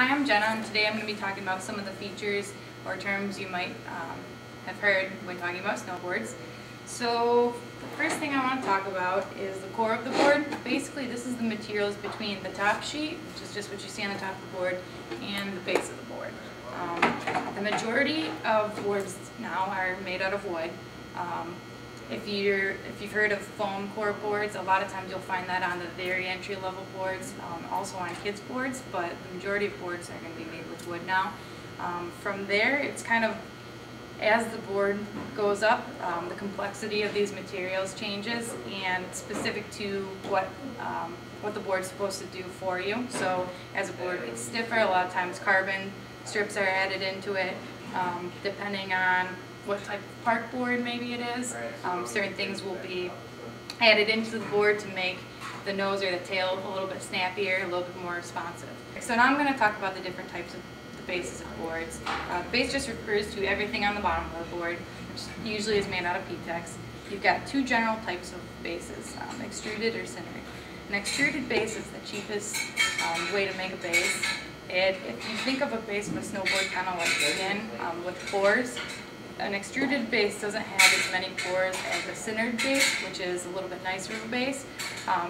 Hi, I'm Jenna, and today I'm going to be talking about some of the features or terms you might have heard when talking about snowboards. So the first thing I want to talk about is the core of the board. Basically, this is the materials between the top sheet, which is just what you see on the top of the board, and the base of the board. The majority of boards now are made out of wood. If you've heard of foam core boards, a lot of times you'll find that on the very entry-level boards, also on kids' boards, but the majority of boards are going to be made with wood now. From there, it's kind of, as the board goes up, the complexity of these materials changes, and specific to what the board's supposed to do for you. So as a board gets stiffer, a lot of times carbon strips are added into it, depending on what type of park board maybe it is. Certain things will be added into the board to make the nose or the tail a little bit snappier, a little bit more responsive. So now I'm going to talk about the different types of the bases of boards. The base just refers to everything on the bottom of the board, which usually is made out of P-Tex. You've got two general types of bases, extruded or sintered. An extruded base is the cheapest way to make a base. If you think of a base of a snowboard kind of like skin with pores, an extruded base doesn't have as many pores as a sintered base, which is a little bit nicer of a base.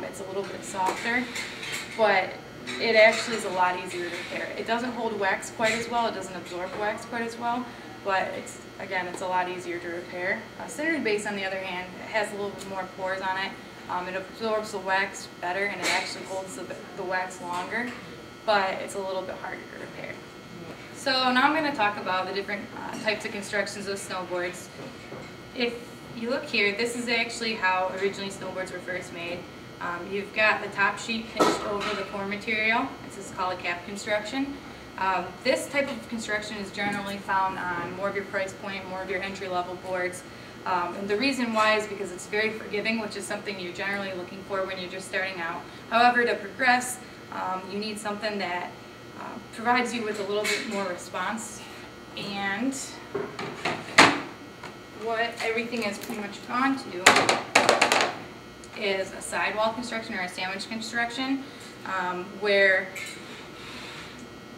It's a little bit softer, but it actually is a lot easier to repair. It doesn't hold wax quite as well, it doesn't absorb wax quite as well, but it's a lot easier to repair. A sintered base, on the other hand, has a little bit more pores on it. It absorbs the wax better, and it actually holds the wax longer, but it's a little bit harder to repair. So now I'm going to talk about the different types of constructions of snowboards. If you look here, this is actually how originally snowboards were first made. You've got the top sheet pinched over the core material. This is called a cap construction. This type of construction is generally found on more of your price point, more of your entry-level boards. And the reason why is because it's very forgiving, which is something you're generally looking for when you're just starting out. However, to progress, you need something that provides you with a little bit more response, and what everything is pretty much gone to is a sidewall construction or a sandwich construction, where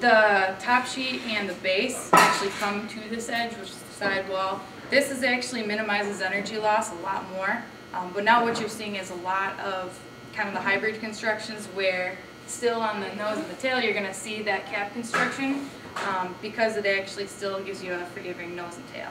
the top sheet and the base actually come to this edge, which is the sidewall. This actually minimizes energy loss a lot more, but now what you're seeing is a lot of kind of the hybrid constructions where still on the nose and the tail you're going to see that cap construction because it actually still gives you a forgiving nose and tail.